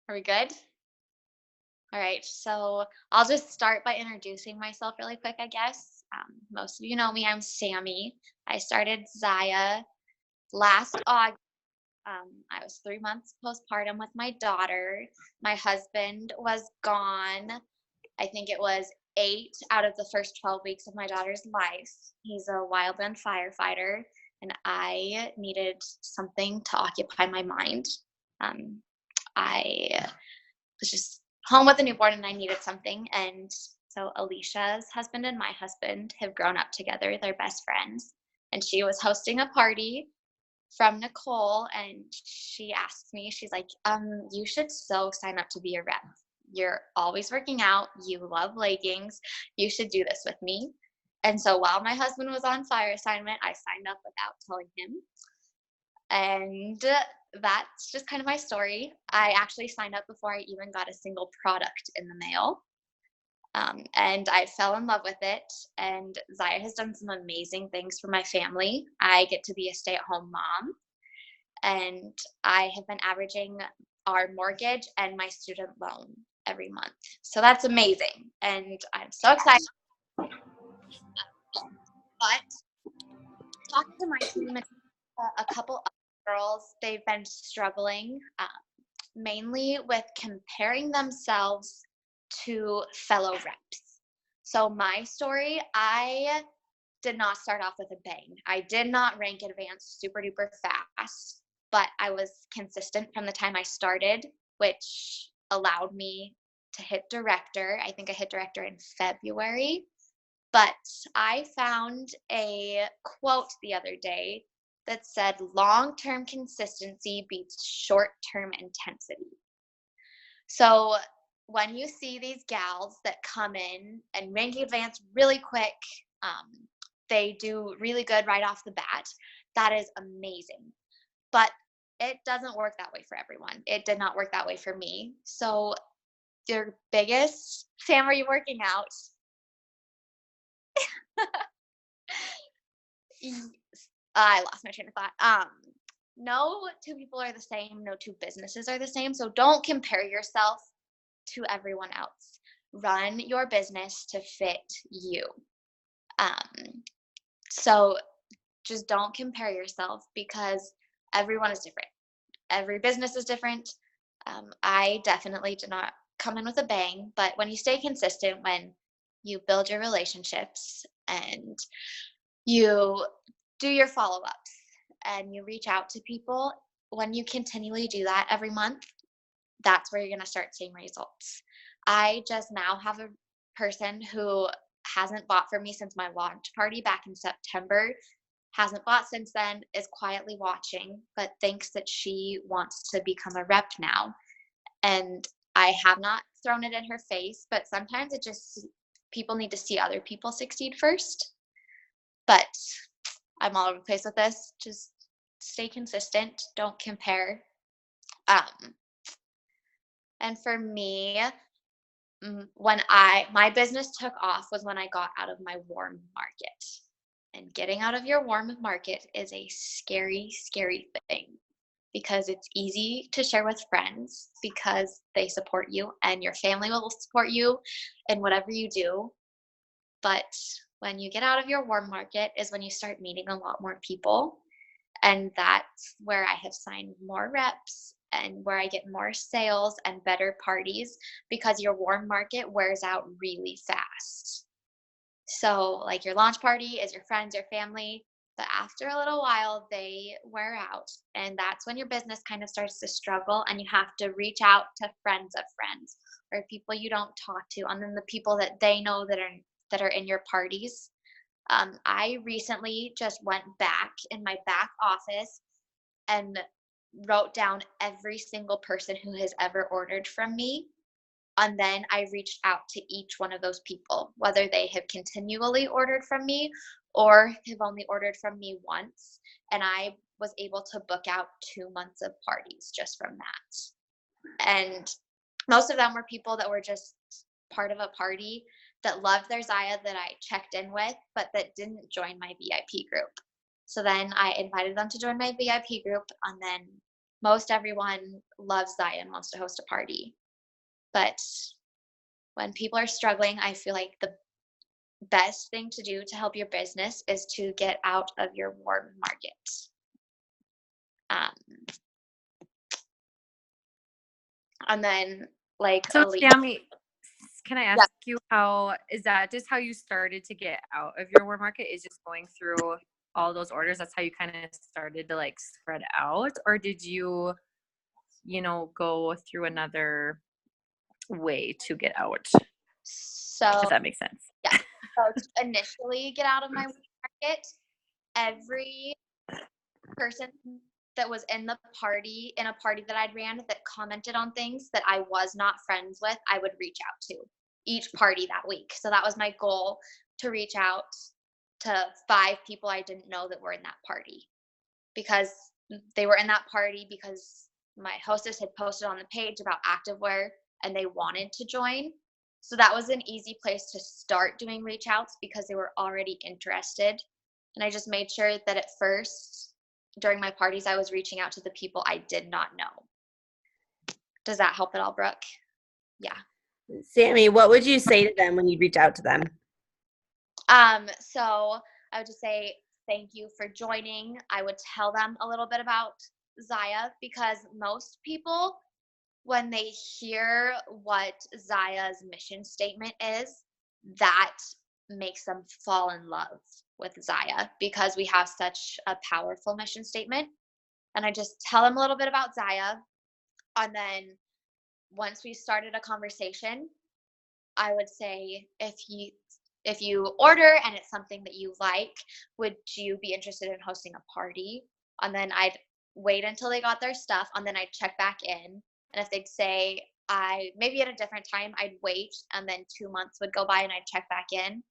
Are we good? All right. So I'll just start by introducing myself really quick, I guess. Most of you know me. I'm Sammy. I started Zaya last August. I was 3 months postpartum with my daughter. My husband was gone. I think it was 8 out of the first 12 weeks of my daughter's life. He's a wildland firefighter, and I needed something to occupy my mind. Um, I was just home with a newborn and I needed something. And so Alicia's husband and my husband have grown up together. They're best friends. And she was hosting a party from Nicole and she asked me, she's like, you should so sign up to be a rep. You're always working out. You love leggings. You should do this with me. And so while my husband was on fire assignment, I signed up without telling him. And that's just kind of my story. I actually signed up before I even got a single product in the mail. And I fell in love with it. And Zaya has done some amazing things for my family. I get to be a stay at home mom, and I have been averaging our mortgage and my student loan every month. So that's amazing. And I'm so excited. But talking to my team and a couple of girls, they've been struggling mainly with comparing themselves to fellow reps. So my story, I did not start off with a bang. I did not rank advanced super duper fast, but I was consistent from the time I started, which allowed me to hit director. I think I hit director in February. But I found a quote the other day that said long term consistency beats short term intensity. So when you see these gals that come in and rank advance really quick, they do really good right off the bat. That is amazing. But it doesn't work that way for everyone. It did not work that way for me. So your biggest Sam, are you working out? I lost my train of thought. No two people are the same. No two businesses are the same. So don't compare yourself to everyone else. Run your business to fit you. Um, so just don't compare yourself because everyone is different. Every business is different. I definitely did not come in with a bang, but when you stay consistent, when you build your relationships and you do your follow ups and you reach out to people, when you continually do that every month, that's where you're going to start seeing results. I just now have a person who hasn't bought for me since my launch party back in September, hasn't bought since then, is quietly watching, but thinks that she wants to become a rep now. And I have not thrown it in her face, but sometimes it just, people need to see other people succeed first. But I'm all over the place with this. Just stay consistent, don't compare. Um, and for me, when my business took off was when I got out of my warm market. And getting out of your warm market is a scary, scary thing because it's easy to share with friends because they support you and your family will support you in whatever you do. But when you get out of your warm market is when you start meeting a lot more people. And that's where I have signed more reps and where I get more sales and better parties because your warm market wears out really fast. So, like your launch party is your friends, your family, but after a little while, they wear out. And that's when your business kind of starts to struggle, and you have to reach out to friends of friends or people you don't talk to, and then the people that they know that are in your parties. I recently just went back in my back office and wrote down every single person who has ever ordered from me. And then I reached out to each one of those people, whether they have continually ordered from me or have only ordered from me once. And I was able to book out 2 months of parties just from that. And most of them were people that were just part of a party that loved their Zaya that I checked in with, but that didn't join my VIP group. So then I invited them to join my VIP group, and then most everyone loves Zaya and wants to host a party. But when people are struggling, I feel like the best thing to do to help your business is to get out of your warm market. Um, and then, like, So, elite. Sammy, can I Yeah. ask you, how is that just how you started to get out of your warm market, is just going through all those orders? That's how you kind of started to like spread out, or did you, go through another way to get out, So if that makes sense? yeah. So to initially get out of my market, every person that was in a party that I'd ran that commented on things that I was not friends with, I would reach out to each party that week. So that was my goal, to reach out to 5 people I didn't know that were in that party, because they were in that party because my hostess had posted on the page about activewear and they wanted to join. So that was an easy place to start doing reach outs because they were already interested. And I just made sure that at first, during my parties, I was reaching out to the people I did not know. Does that help at all, Brooke? Yeah. Sami, what would you say to them when you reach out to them? So I would just say thank you for joining. I would tell them a little bit about Zaya, because most people, when they hear what Zaya's mission statement is, that makes them fall in love with Zaya, because we have such a powerful mission statement. And I just tell them a little bit about Zaya. And then once we started a conversation, I would say, if you order and it's something that you like, would you be interested in hosting a party? And then I'd wait until they got their stuff, and then I'd check back in. And if they'd say I maybe at a different time, I'd wait, and then 2 months would go by and I'd check back in.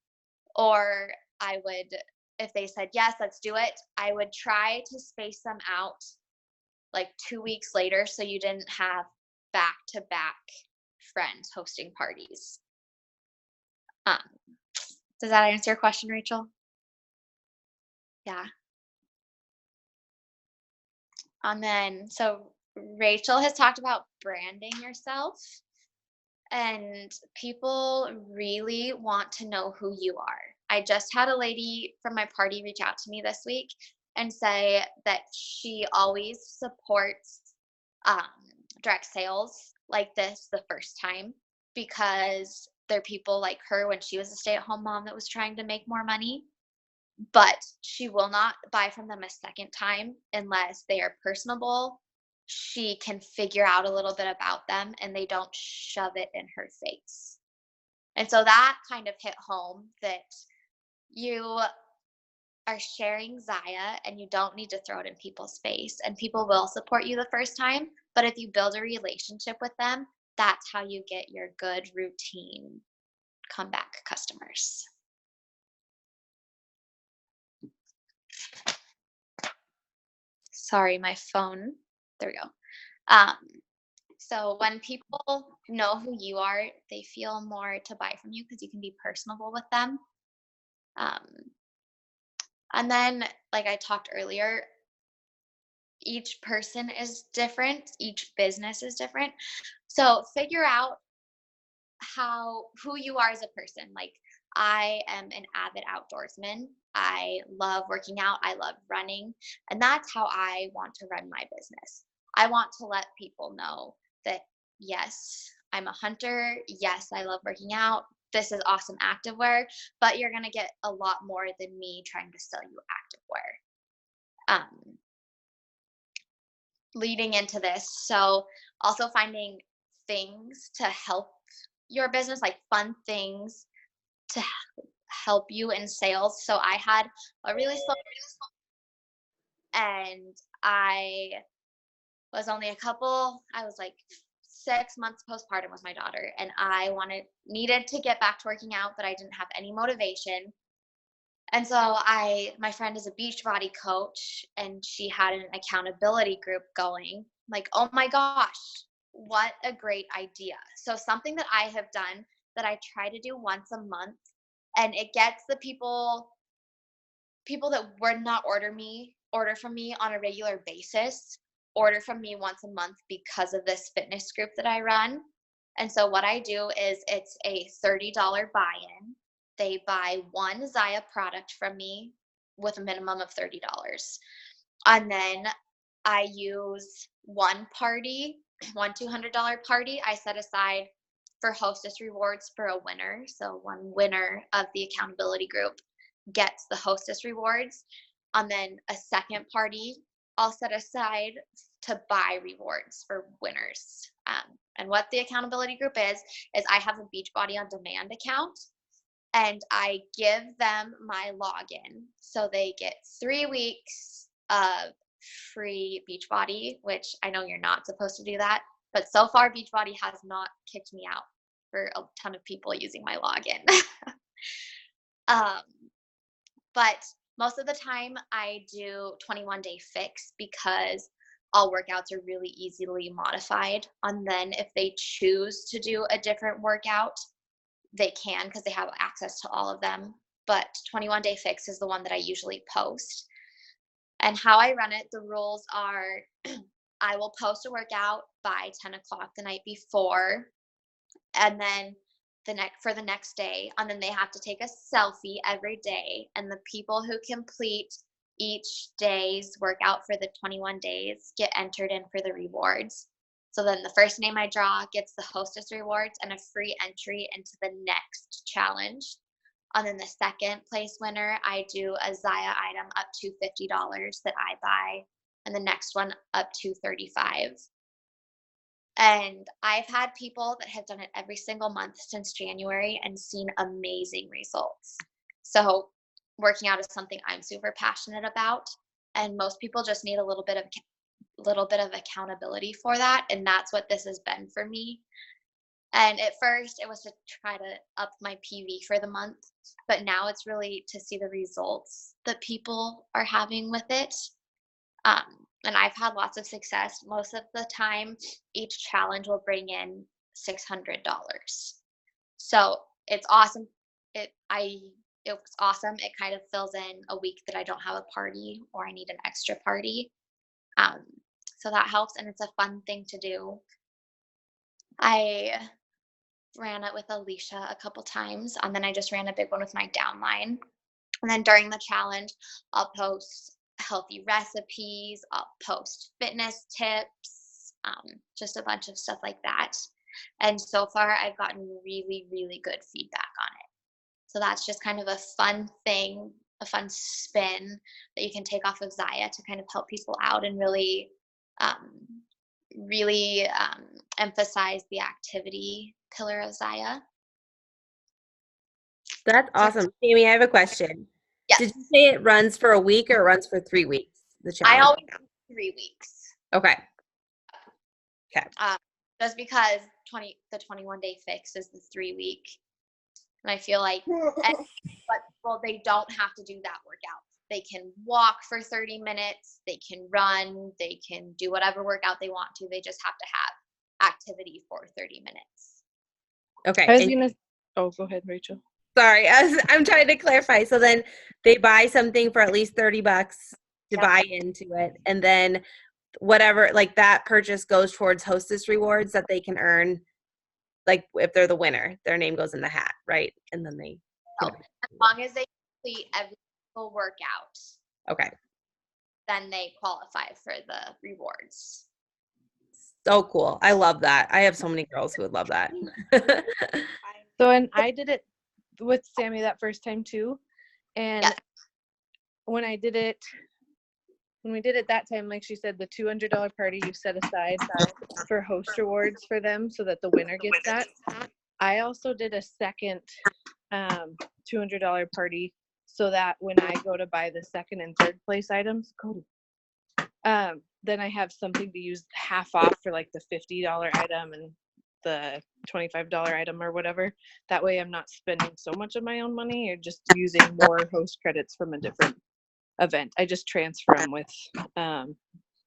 Or I would, if they said yes, let's do it, I would try to space them out like 2 weeks later, so you didn't have back to back friends hosting parties. Um, does that answer your question, Rachel? Yeah. And then, so Rachel has talked about branding yourself, and people really want to know who you are. I just had a lady from my party reach out to me this week and say that she always supports um, direct sales like this the first time, because there are people like her when she was a stay-at-home mom that was trying to make more money, but she will not buy from them a second time unless they are personable. She can figure out a little bit about them and they don't shove it in her face. And so that kind of hit home, that you are sharing Zaya and you don't need to throw it in people's face, and people will support you the first time. But if you build a relationship with them, that's how you get your good routine comeback customers. Sorry, my phone. There we go. Um, so when people know who you are, they feel more to buy from you because you can be personable with them. Um, and then, like I talked earlier, each person is different, each business is different. So figure out who you are as a person. Like, I am an avid outdoorsman. I love working out, I love running, and that's how I want to run my business. I want to let people know that yes, I'm a hunter, yes, I love working out, this is awesome activewear, but you're going to get a lot more than me trying to sell you activewear. Leading into this, so also finding things to help your business, like fun things to help you in sales. So I had a really slow, and I was only I was like 6 months postpartum with my daughter, and I needed to get back to working out, but I didn't have any motivation. And so my friend is a Beachbody coach, and she had an accountability group going. Like, oh my gosh, what a great idea. So something that I have done that I try to do once a month, and it gets the people that would not order from me on a regular basis, order from me once a month because of this fitness group that I run. And so what I do is it's a $30 buy-in. They buy one Zaya product from me with a minimum of $30. And then I use one $200 party I set aside for hostess rewards for a winner. So one winner of the accountability group gets the hostess rewards. And then a second party I'll set aside to buy rewards for winners. And what the accountability group is I have a Beachbody on Demand account, and I give them my login. So they get 3 weeks of free Beachbody, which I know you're not supposed to do that, but so far Beachbody has not kicked me out for a ton of people using my login. But most of the time I do 21-day fix because all workouts are really easily modified. And then if they choose to do a different workout, they can because they have access to all of them. But 21-day fix is the one that I usually post. And how I run it, the rules are I will post a workout by 10 o'clock the night before, and then for the next day, and then they have to take a selfie every day, and the people who complete each day's workout for the 21 days get entered in for the rewards. So then the first name I draw gets the hostess rewards and a free entry into the next challenge. And then the second place winner, I do a Zaya item up to $50 that I buy, and the next one up to $35. And I've had people that have done it every single month since January and seen amazing results. So working out is something I'm super passionate about, and most people just need a little bit of accountability for that, and that's what this has been for me. And at first it was to try to up my PV for the month, but now it's really to see the results that people are having with it. And I've had lots of success. Most of the time, each challenge will bring in $600. So it's awesome. It was awesome. It kind of fills in a week that I don't have a party or I need an extra party. So that helps, and it's a fun thing to do. I ran it with Alicia a couple times, and then I just ran a big one with my downline. And then during the challenge, I'll post healthy recipes, I'll post fitness tips, just a bunch of stuff like that. And so far, I've gotten really, really good feedback on it. So that's just kind of a fun thing, a fun spin that you can take off of Zaya to kind of help people out and really, emphasize the activity pillar of Zaya. That's awesome. Sami, I have a question. Yes. Did you say it runs for a week or it runs for 3 weeks? The challenge. I always do 3 weeks. Okay. Okay. Just because the 21-day fix is the 3-week, and I feel like, but they don't have to do that workout. They can walk for 30 minutes. They can run. They can do whatever workout they want to. They just have to have activity for 30 minutes. Okay. Oh, go ahead, Rachel. Sorry, I'm trying to clarify. So then they buy something for at least $30 to buy into it, and then whatever, like that purchase goes towards hostess rewards that they can earn. Like if they're the winner, their name goes in the hat, right? And then they. As long as they complete every single workout. Okay. Then they qualify for the rewards. So cool. I love that. I have so many girls who would love that. So, and I did it with Sami that first time too. And when we did it that time, like she said, the $200 party you set aside for host rewards for them so that the winner gets that. I also did a second $200 party so that when I go to buy the second and third place items, then I have something to use half off for like the $50 item and the $25 item or whatever. That way I'm not spending so much of my own money or just using more host credits from a different event. I just transfer them with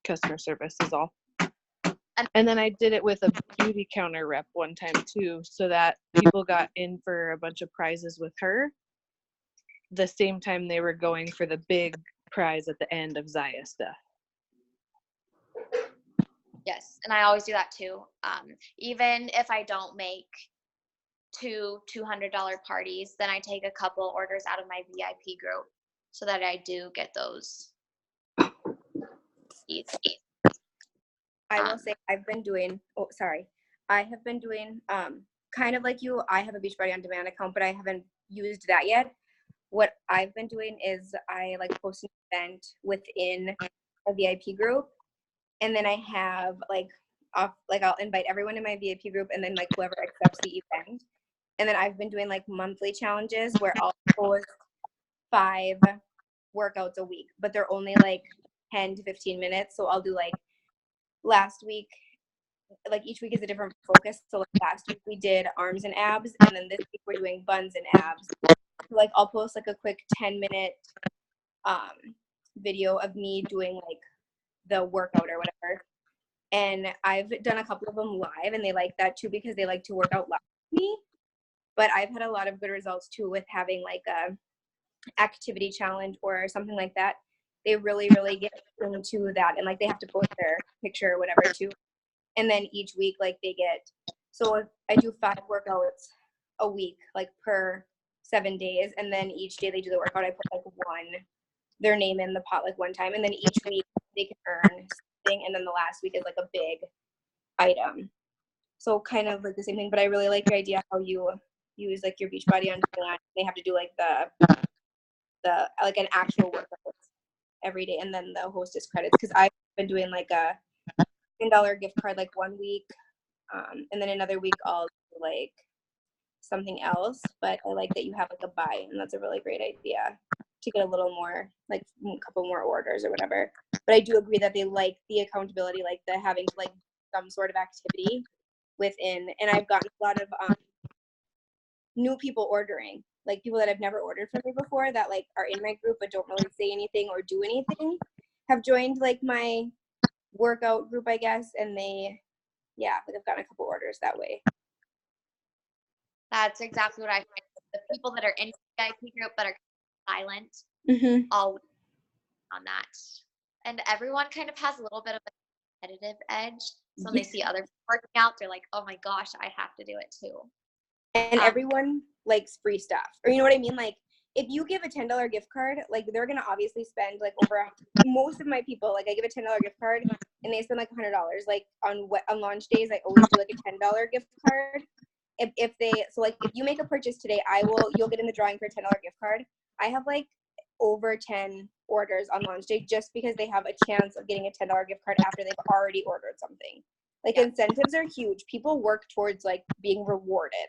customer service is all. And then I did it with a beauty counter rep one time too, so that people got in for a bunch of prizes with her the same time they were going for the big prize at the end of Zaya stuff. Yes, and I always do that too. Even if I don't make two $200 parties, then I take a couple orders out of my VIP group so that I do get those eats. I will say I've been doing, I have been doing kind of like you. I have a Beachbody On Demand account, but I haven't used that yet. What I've been doing is I like post an event within a VIP group, and then I have I'll invite everyone in my VIP group, and then like whoever accepts the event. And then I've been doing like monthly challenges where I'll post 5 workouts a week, but they're only like 10 to 15 minutes. So I'll do like last week, like each week is a different focus. So like last week we did arms and abs, and then this week we're doing buns and abs. So like I'll post like a quick 10-minute video of me doing like the workout or whatever. And I've done a couple of them live, and they like that too because they like to work out live with me. But I've had a lot of good results too with having like a activity challenge or something like that. They really get into that, and like they have to post their picture or whatever too. And then each week, like they get, so if I do 5 workouts a week, like per 7 days, and then each day they do the workout, I put like their name in the pot like one time, and then each week they can earn something, and then the last week is like a big item. So kind of like the same thing, but I really like your idea how you use like your Beachbody On Demand. They have to do like the like an actual workout every day, and then the hostess credits, because I've been doing like a $10 gift card like one week, and then another week I'll do like something else. But I like that you have like a buy, and that's a really great idea to get a little more, like a couple more orders or whatever. But I do agree that they like the accountability, like the having to like some sort of activity within. And I've gotten a lot of new people ordering, like people that have never ordered from me before that like are in my group but don't really say anything or do anything, have joined like my workout group, I guess, and they, yeah, like I've gotten a couple orders that way. That's exactly what I find. The people that are in the VIP group but are silent, all on that. And everyone kind of has a little bit of a competitive edge. So when they see other people working out, they're like, oh my gosh, I have to do it too. And everyone likes free stuff. Or you know what I mean? Like if you give a $10 gift card, like they're going to obviously spend like over, most of my people, like I give a $10 gift card and they spend like $100. Like on launch days, I always do like a $10 gift card. If they, so like if you make a purchase today, you'll get in the drawing for a $10 gift card. I have like over 10 orders on launch day just because they have a chance of getting a $10 gift card after they've already ordered something. Like incentives are huge. People work towards like being rewarded.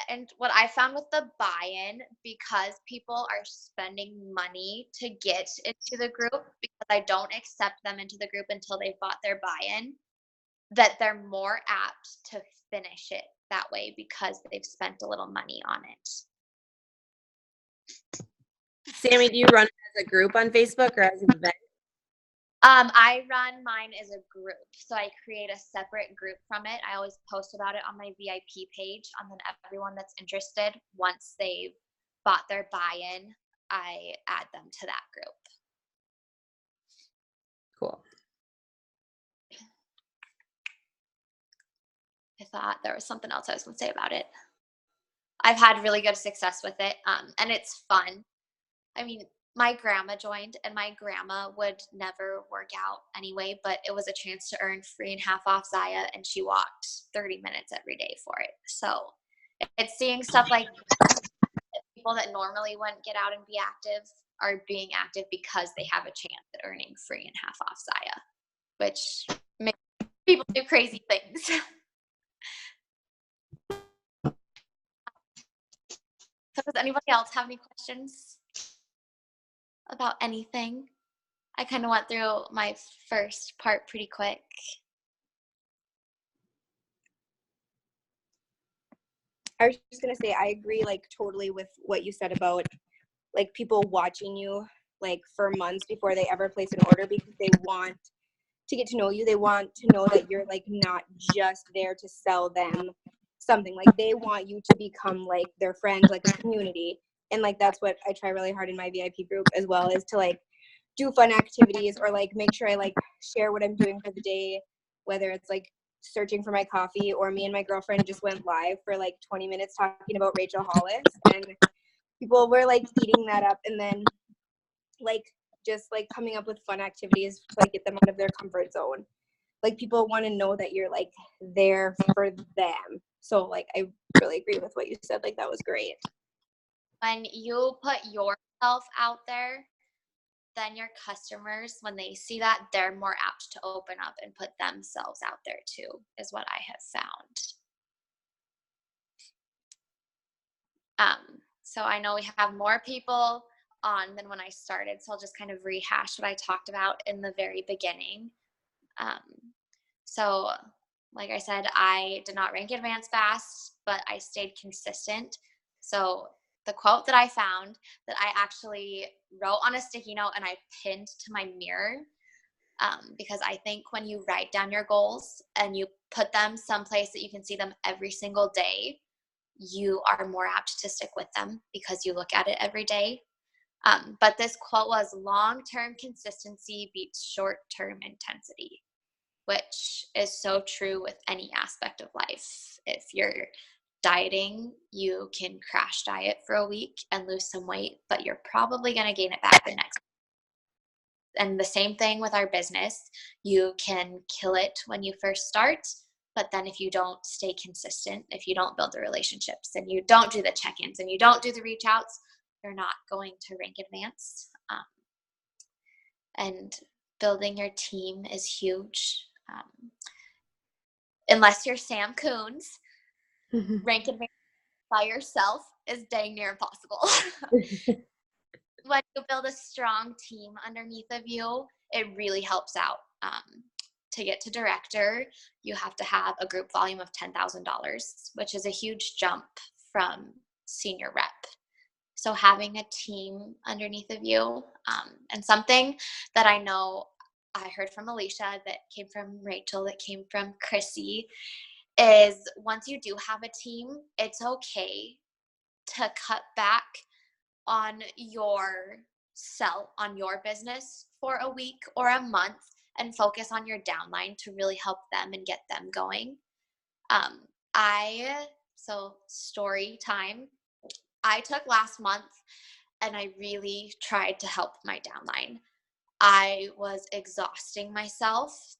And what I found with the buy-in, because people are spending money to get into the group, because I don't accept them into the group until they've bought their buy-in, that they're more apt to finish it that way because they've spent a little money on it. Sami, do you run it as a group on Facebook or as an event? I run mine as a group. So I create a separate group from it. I always post about it on my VIP page. And then everyone that's interested, once they've bought their buy-in, I add them to that group. Cool. I thought there was something else I was going to say about it. I've had really good success with it. And it's fun. I mean, my grandma joined, and my grandma would never work out anyway, but it was a chance to earn free and half off Zaya, and she walked 30 minutes every day for it. So it's seeing stuff like people that normally wouldn't get out and be active are being active because they have a chance at earning free and half off Zaya, which makes people do crazy things. So does anybody else have any questions about anything? I kind of went through my first part pretty quick. I was just going to say, I agree like totally with what you said about like people watching you like for months before they ever place an order because they want to get to know you. They want to know that you're like not just there to sell them something. Like they want you to become like their friend, like a community. And like that's what I try really hard in my VIP group as well, is to like do fun activities or like make sure I like share what I'm doing for the day, whether it's like searching for my coffee or me and my girlfriend just went live for like 20 minutes talking about Rachel Hollis, and people were like eating that up, and then like just like coming up with fun activities to like get them out of their comfort zone. Like people want to know that you're like there for them. So like I really agree with what you said. Like that was great. When you put yourself out there, then your customers, when they see that, they're more apt to open up and put themselves out there too, is what I have found. So I know we have more people on than when I started, so I'll just kind of rehash what I talked about in the very beginning. So like I said, I did not rank advance fast, but I stayed consistent. So the quote that I found that I actually wrote on a sticky note and I pinned to my mirror, because I think when you write down your goals and you put them someplace that you can see them every single day, you are more apt to stick with them because you look at it every day. But this quote was, long-term consistency beats short-term intensity, which is so true with any aspect of life. If you're dieting, you can crash diet for a week and lose some weight, but you're probably going to gain it back the next. And the same thing with our business. You can kill it when you first start, but then if you don't stay consistent, if you don't build the relationships and you don't do the check-ins and you don't do the reach outs, you're not going to rank advance. And building your team is huge. Unless you're Sam Coons, rank advance by yourself is dang near impossible. When you build a strong team underneath of you, it really helps out. To get to director, you have to have a group volume of $10,000, which is a huge jump from senior rep. So having a team underneath of you, and something that I know I heard from Alicia, that came from Rachel, that came from Chrissy, is once you do have a team, it's okay to cut back on your business for a week or a month and focus on your downline to really help them and get them going. So story time, I took last month and I really tried to help my downline. I was exhausting myself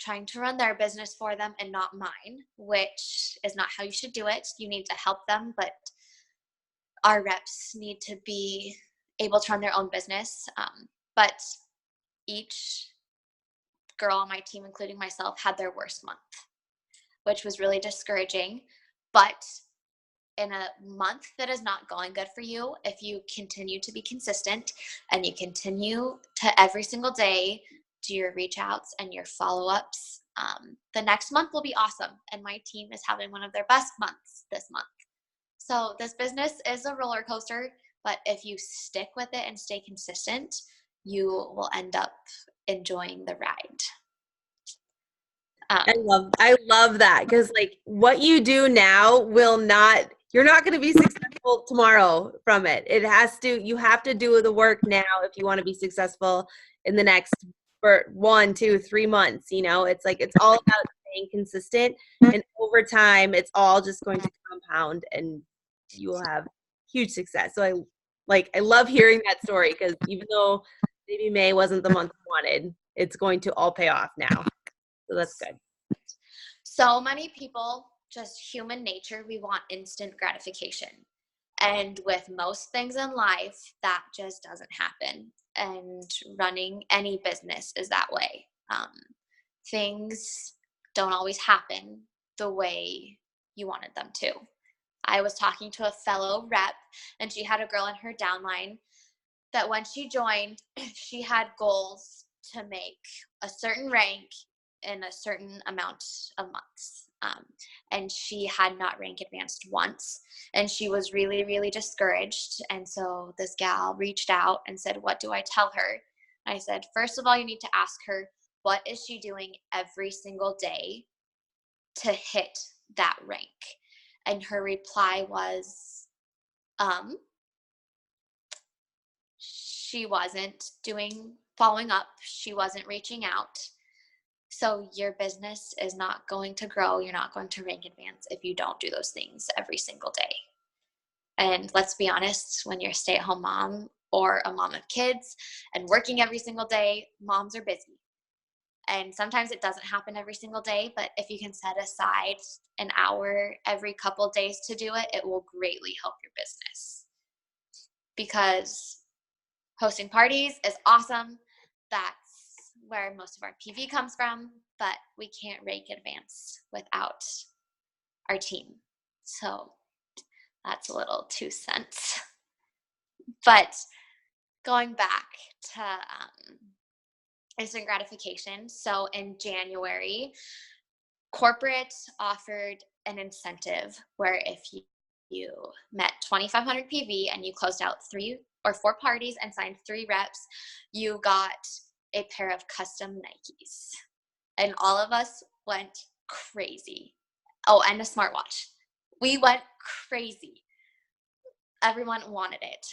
trying to run their business for them and not mine, which is not how you should do it. You need to help them, but our reps need to be able to run their own business. But each girl on my team, including myself, had their worst month, which was really discouraging. But in a month that is not going good for you, if you continue to be consistent and you continue to every single day do your reach outs and your follow-ups, the next month will be awesome. And my team is having one of their best months this month. So this business is a roller coaster, but if you stick with it and stay consistent, you will end up enjoying the ride. I love that, because like what you do now you're not going to be successful tomorrow from it. You have to do the work now if you want to be successful in the next 1, 2, 3 months. It's like, it's all about staying consistent, and over time it's all just going to compound and you will have huge success. So I love hearing that story, because even though maybe May wasn't the month you wanted, it's going to all pay off now. So that's good. So many people, just human nature, we want instant gratification. And with most things in life, that just doesn't happen. And running any business is that way. Things don't always happen the way you wanted them to. I was talking to a fellow rep, and she had a girl in her downline that when she joined, she had goals to make a certain rank in a certain amount of months. And she had not rank advanced once. And she was really, really discouraged. And so this gal reached out and said, what do I tell her? I said, first of all, you need to ask her, what is she doing every single day to hit that rank? And her reply was, she wasn't following up. She wasn't reaching out. So your business is not going to grow. You're not going to rank advance if you don't do those things every single day. And let's be honest, when you're a stay-at-home mom or a mom of kids and working every single day, moms are busy. And sometimes it doesn't happen every single day, but if you can set aside an hour every couple days to do it, it will greatly help your business. Because hosting parties is awesome. That's where most of our PV comes from, but we can't rank advance without our team. So that's a little 2 cents. But going back to instant gratification. So in January, corporate offered an incentive where if you met 2,500 PV and you closed out 3 or 4 parties and signed 3 reps, you got a pair of custom Nikes. And all of us went crazy. Oh, and a smartwatch. We went crazy. Everyone wanted it.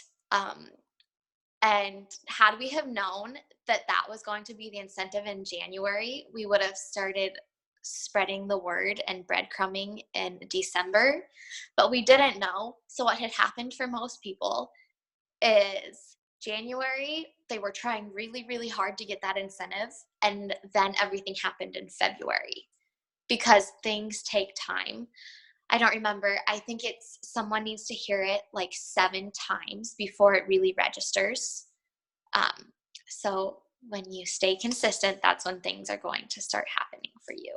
And had we have known that that was going to be the incentive in January, we would have started spreading the word and breadcrumbing in December, but we didn't know. So what had happened for most people is January, they were trying really, really hard to get that incentive, and then everything happened in February because things take time. I don't remember. I think it's someone needs to hear it like 7 times before it really registers. So when you stay consistent, that's when things are going to start happening for you.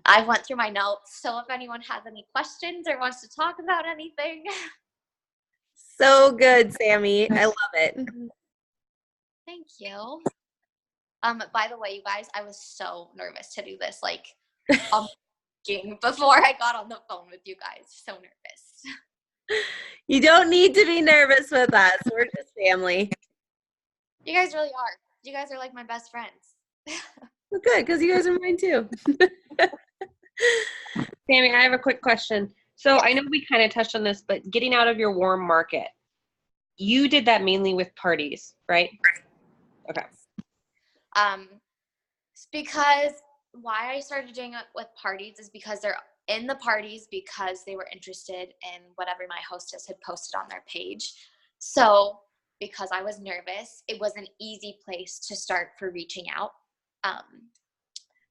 I went through my notes, so if anyone has any questions or wants to talk about anything. So good, Sami. I love it. Thank you. By the way, you guys, I was so nervous to do this, like, before I got on the phone with you guys. So nervous. You don't need to be nervous with us. We're just family. You guys really are. You guys are like my best friends. Well, good, because you guys are mine too. Sami, I have a quick question. So I know we kind of touched on this, but getting out of your warm market, you did that mainly with parties, right? Okay. It's because why I started doing it with parties is because they're in the parties because they were interested in whatever my hostess had posted on their page. So because I was nervous, it was an easy place to start for reaching out.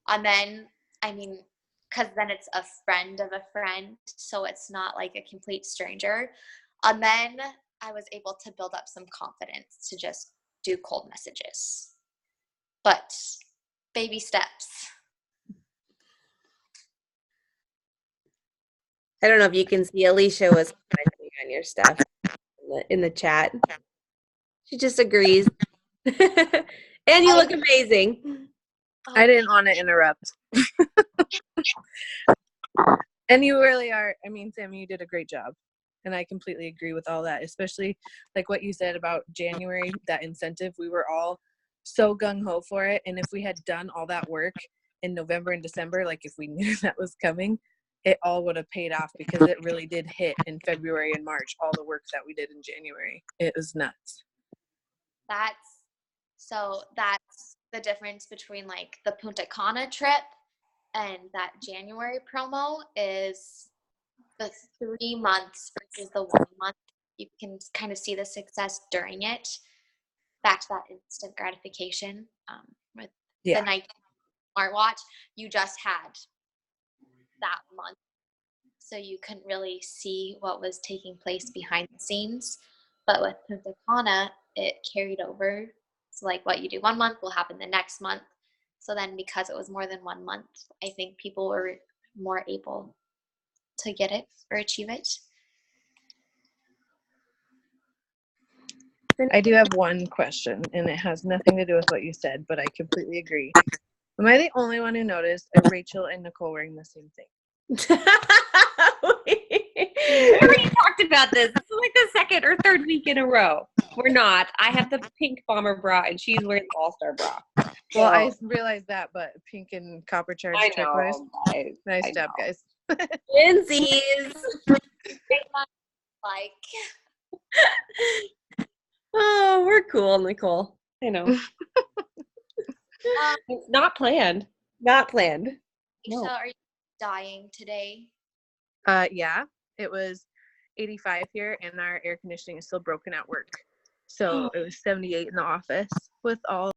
And then, I mean, because then it's a friend of a friend, so it's not like a complete stranger. And then I was able to build up some confidence to just do cold messages. But baby steps. I don't know if you can see Alicia was commenting on your stuff in the chat. She just agrees. And you look amazing. I didn't want to interrupt. And you really are. I mean, Sami, you did a great job. And I completely agree with all that, especially like what you said about January, that incentive. We were all so gung-ho for it. And if we had done all that work in November and December, like if we knew that was coming, it all would have paid off because it really did hit in February and March, all the work that we did in January. It was nuts. That's the difference between like the Punta Cana trip and that January promo is the 3 months versus the 1 month. You can kind of see the success during it. Back to that instant gratification with the Nike smartwatch. You just had that month, so you couldn't really see what was taking place behind the scenes. But with Punta Cana, it carried over. So like what you do 1 month will happen the next month. So then because it was more than 1 month, I think people were more able to get it or achieve it. I do have one question, and it has nothing to do with what you said, but I completely agree. Am I the only one who noticed Rachel and Nicole wearing the same thing? We already talked about this. This is like the 2nd or 3rd week in a row. We're not. I have the pink bomber bra, and she's wearing the all-star bra. Well, I realized that, but pink and copper charged turquoise. Nice job, guys. Lindsay's. Like, Oh, we're cool, Nicole. I know. It's not planned. Not planned. No. Isha, are you dying today? Yeah, it was 85 here, and our air conditioning is still broken at work. So it was 78 in the office with all